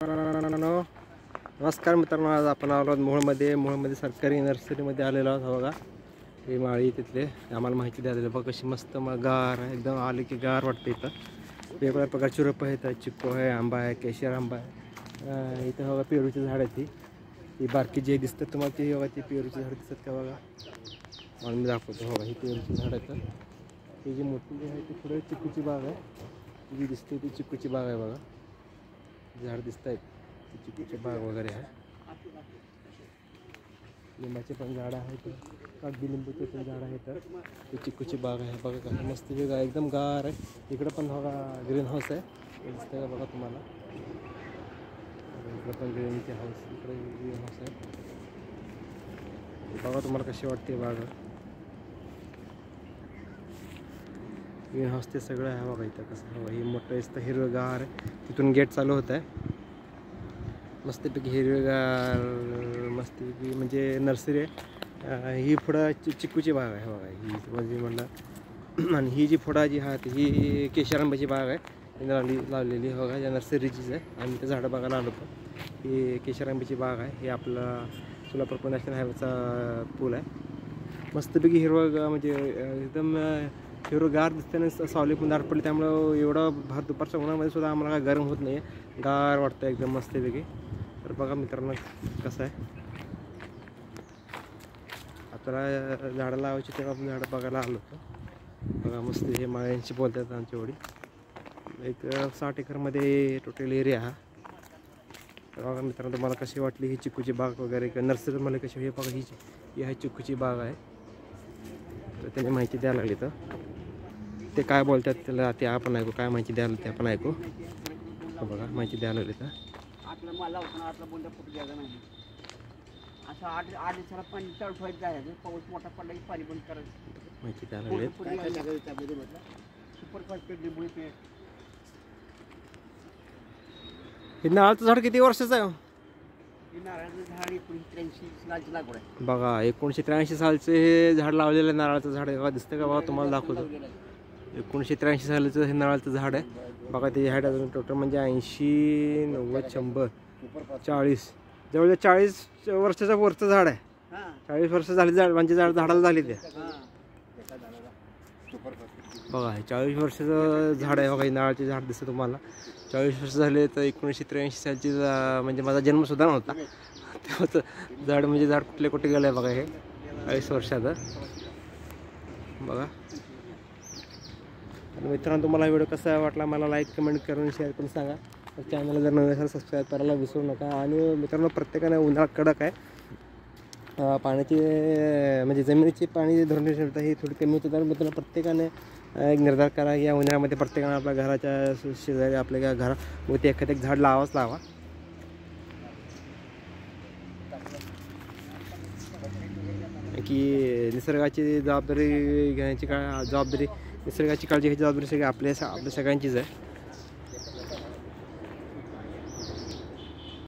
नमस्कार मित्रांनो, आज आपण आलो आहोत मोहोळमध्ये सरकारी नर्सरीमध्ये आलेलो आहोत. बघा ही माळी तिथले आम्हाला माहिती द्यायला. बघा कशी मस्त गार आहे, एकदम आले की गार वाटते. इथं वेगवेगळ्या प्रकारची रोपं आहेत. चिक्कू आहे, आंबा आहे, केशर आंबा आहे. इथं बघा पेरूची झाड आहे. ती बारकी जे दिसतात तुम्हाला ती बघा, ती पेरूची झाड दिसतात का बघा. मला मी दाखवतो. बघा ही पेरूची झाड आहेत. ही जी मोठी जी आहे ती पुढे चिक्कूची बाग आहे. ती जी दिसते ती चिक्कूची बाग आहे. बघा झाड दिसत आहेत, चिक्कूची बाग वगैरे आहे. लिंबाचे पण झाडं आहेत, कागदी लिंबूचे पण झाड आहेत. ती चिक्कूची बाग आहे. बघा कसं मस्त वेगळं एकदम गार आहे. इकडं पण बघा ग्रीन हाऊस आहे, दिसतंय का बघा तुम्हाला. इकडं पण ग्रीनचे हाऊस, इकडे ग्रीन हाऊस आहे. बघा तुम्हाला कशी वाटते बाग. ग्रीन हाऊस ते सगळं आहे. बघा इथं कसं हवं, ही मोठं असतं हिरवंगार आहे. तिथून गेट चालू होत आहे. मस्तपैकी हिरवेगार, मस्तपैकी म्हणजे नर्सरी आहे. ही पुढं चिक्कूची बाग आहे. बघा ही म्हणजे म्हणलं. आणि ही जी पुढं जी आहे ही केशर आंब्याची बाग आहे. लावलेली बघा या नर्सरीचीच आहे. आम्ही त्या झाडं बघायला आलो होतो. ही केशर आंब्याची बाग आहे. ही आपला सोलापूर नॅशनल हायवेचा पूल आहे. मस्तपैकी हिरवं म्हणजे एकदम हिरवगार दिसते आणि सावली पण दाट पडली, त्यामुळं एवढं भात दुपारच्या उन्हामध्ये सुद्धा आम्हाला काय गरम होत नाही, गार वाटतं एकदम मस्तपैकी. तर बघा मित्रांनो कसं आहे. आपल्याला झाडं लावायची तेव्हा आपण झाडं बघायला आलो होतो. बघा मस्त हे माळ्यांची बोलतात आमची एवढी. एक 60 एकरमध्ये टोटल एरिया हा. तर बघा मित्रांनो तुम्हाला कशी वाटली ही चिक्कूची बाग वगैरे नर्सरी मला कशी. हे बघा ही आहे चिक्कूची बाग आहे. तर त्याने माहिती द्यायला लागली. तर ते काय बोलतात त्याला ते आपण ऐकू, काय माहिती द्यायला ते आपण ऐकू. बघा माहिती द्यायला लागली. तर आतला माल होता आतला बोंडा फुट द्यायचा नाही. असं आठ दिवसाला पाणी तळफायचं जायचं. पाऊस मोठा पडला की पाणी बंद करायचं. माहिती द्यायला लागली. सुपर फास्फेट लिंबू पेट. हे नारळाचं झाड किती वर्षाचं आहे? हे नारळाचं झाड 1983 सालची लागवड आहे. बघा 1983 सालचं हे झाड लावलेलं आहे. नारळाचं झाड आहे. दिसतं का बघा तुम्हाला दाखवतो. 1983 सालाचं हे नारळाचं झाड आहे. बघा ते हाईट अजून टोटल म्हणजे 80, 90, 100, 40 जवळजवळ 40 वर्षाचं वरचं झाड आहे. 40 वर्ष झाली झाड म्हणजे झाडाला झाली ते. बघा हे 40 वर्षाचं झाड आहे. बघा हे नारळाचे झाड दिसतं तुम्हाला. 40 वर्ष झाले. तर 1983 सालची म्हणजे माझा जन्मसुद्धा नव्हता तेव्हाचं झाड. म्हणजे झाड कुठे गेलं आहे बघा हे 40 वर्षाचं. बघा मित्रांनो तुम्हाला व्हिडिओ कसा वाटला मला लाईक कमेंट करून शेअर करून सांगा. चॅनलला जर नवीन असेल सबस्क्राईब करायला विसरू नका. आणि मित्रांनो प्रत्येकाने उन्हाळा कडक आहे. पाण्याची म्हणजे जमिनीची पाणी धरून ठेवता ही थोडी कमी होते. तर मित्रांनो प्रत्येकाने एक निर्धार करा या उन्हाळ्यामध्ये प्रत्येकाने आपल्या घराच्या शेजारी आपल्या घरामध्ये एखादं एक झाड लावाच लावा. की निसर्गाची जबाबदारी घेण्याची जबाबदारी, निसर्गाची काळजी घ्यायची जबाबदारी सगळी आपल्या सगळ्यांचीच आहे.